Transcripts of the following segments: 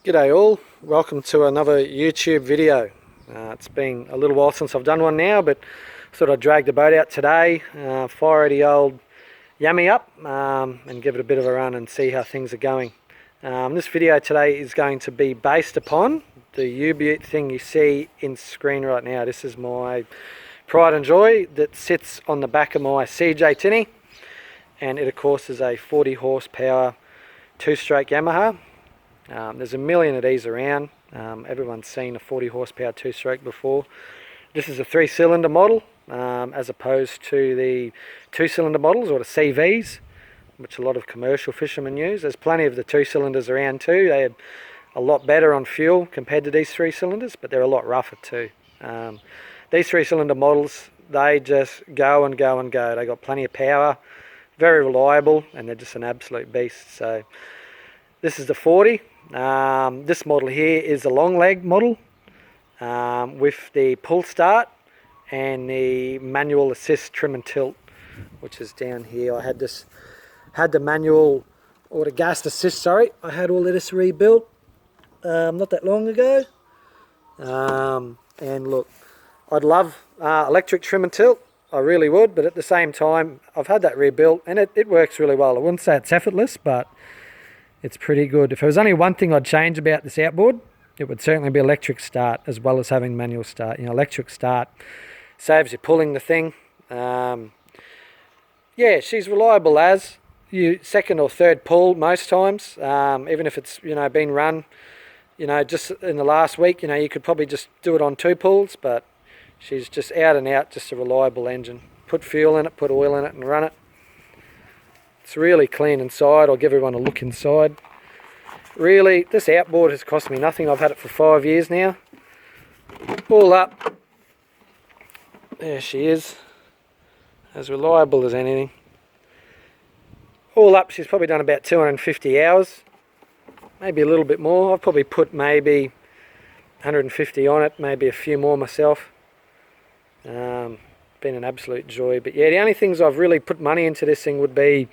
G'day all, welcome to another YouTube video. It's been a little while since I've done one now, but thought I'd drag the boat out today, fire the old Yamaha up and give it a bit of a run and see how things are going. This video today is going to be based upon the U-Butte thing you see in screen right now. This is my pride and joy that sits on the back of my CJ tinny, and it of course is a 40 horsepower two-stroke Yamaha. There's a million of these around. Everyone's seen a 40 horsepower two-stroke before. This is a 3-cylinder model as opposed to the 2-cylinder models or the CVs, which a lot of commercial fishermen use. There's plenty of the 2-cylinders around too. They're a lot better on fuel compared to these 3-cylinders, but they're a lot rougher too. These 3-cylinder models, they just go and go and go. They got plenty of power, very reliable, and they're just an absolute beast. So this is the 40. This model here is a long leg model with the pull start and the manual assist trim and tilt, which is down here. I had the manual, or the gas assist, sorry. I had all of this rebuilt not that long ago. And look, I'd love electric trim and tilt. I really would, but at the same time, I've had that rebuilt and it works really well. I wouldn't say it's effortless, but it's pretty good. If there was only one thing I'd change about this outboard, it would certainly be electric start as well as having manual start. You know, electric start saves you pulling the thing. Yeah, she's reliable as you second or third pull most times. Even if it's, you know, been run, you know, just in the last week, you know, you could probably just do it on 2 pulls, but she's just out and out, just a reliable engine. Put fuel in it, put oil in it and run it. It's really clean inside. I'll give everyone a look inside. Really, this outboard has cost me nothing. I've had it for 5 years now. All up. There she is. As reliable as anything. All up, she's probably done about 250 hours. Maybe a little bit more. I've probably put maybe 150 on it, maybe a few more myself. Been an absolute joy. But yeah, the only things I've really put money into this thing would be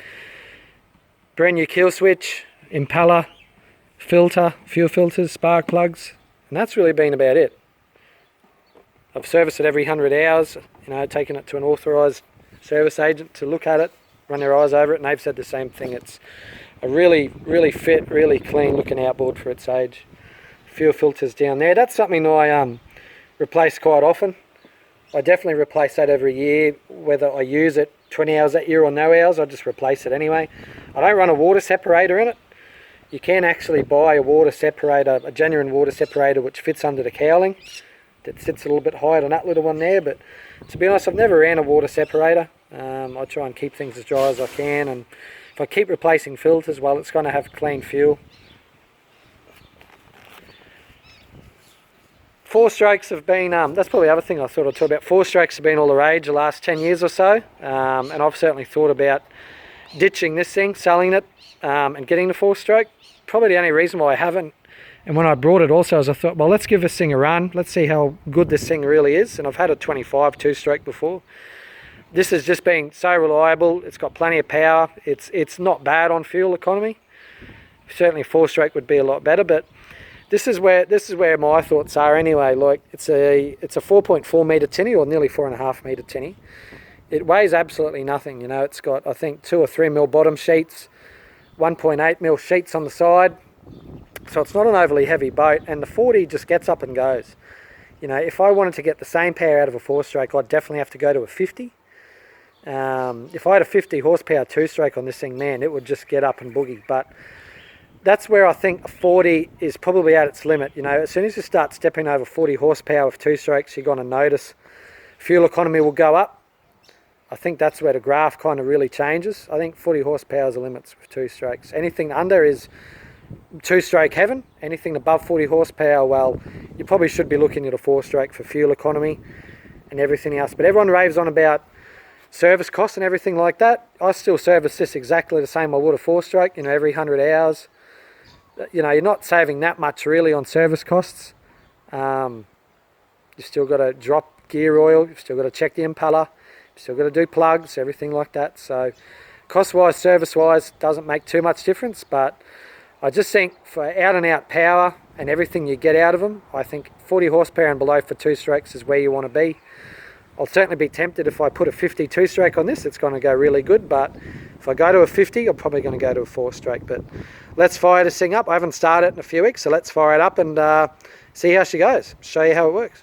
brand new kill switch, impeller, filter, fuel filters, spark plugs, and that's really been about it. I've serviced it every 100 hours, you know, taken it to an authorised service agent to look at it, run their eyes over it, and they've said the same thing. It's a really, really fit, really clean looking outboard for its age. Fuel filters down there. That's something I replace quite often. I definitely replace that every year, whether I use it 20 hours that year or no hours, I just replace it anyway. I don't run a water separator in it. You can actually buy a water separator, a genuine water separator, which fits under the cowling. That sits a little bit higher than that little one there, but to be honest, I've never ran a water separator. I try and keep things as dry as I can, and if I keep replacing filters, well, it's going to have clean fuel. 4-strokes have been, that's probably the other thing I thought I'd talk about. 4-strokes have been all the rage the last 10 years or so, and I've certainly thought about ditching this thing, selling it, and getting the 4-stroke. Probably the only reason why I haven't, and when I brought it also, is I thought, well, let's give this thing a run, let's see how good this thing really is, and I've had a 25 2-stroke before. This has just been so reliable, it's got plenty of power, it's not bad on fuel economy. Certainly a 4-stroke would be a lot better, but This is where my thoughts are anyway. Like it's a 4.4 metre tinny, or nearly 4.5 metre tinny. It weighs absolutely nothing. You know, it's got, I think, 2 or 3 mil bottom sheets, 1.8 mil sheets on the side. So it's not an overly heavy boat, and the 40 just gets up and goes. You know, if I wanted to get the same power out of a 4-stroke, I'd definitely have to go to a 50. If I had a 50 horsepower 2-stroke on this thing, man, it would just get up and boogie. But that's where I think a 40 is probably at its limit. You know, as soon as you start stepping over 40 horsepower with 2-strokes, you're going to notice fuel economy will go up. I think that's where the graph kind of really changes. I think 40 horsepower is the limits with 2-strokes. Anything under is 2-stroke heaven. Anything above 40 horsepower, well, you probably should be looking at a 4-stroke for fuel economy and everything else. But everyone raves on about service costs and everything like that. I still service this exactly the same I would a 4-stroke, you know, every 100 hours. You know, you're not saving that much really on service costs. You've still got to drop gear oil, you've still got to check the impeller, you've still got to do plugs, everything like that. So cost-wise, service-wise, doesn't make too much difference, but I just think for out and out power and everything you get out of them, I think 40 horsepower and below for 2-strokes is where you want to be. I'll certainly be tempted if I put a 50 2-stroke on this, it's going to go really good, but if I go to a 50, I'm probably going to go to a 4-stroke. But let's fire this thing up. I haven't started it in a few weeks, so let's fire it up and see how she goes, show you how it works.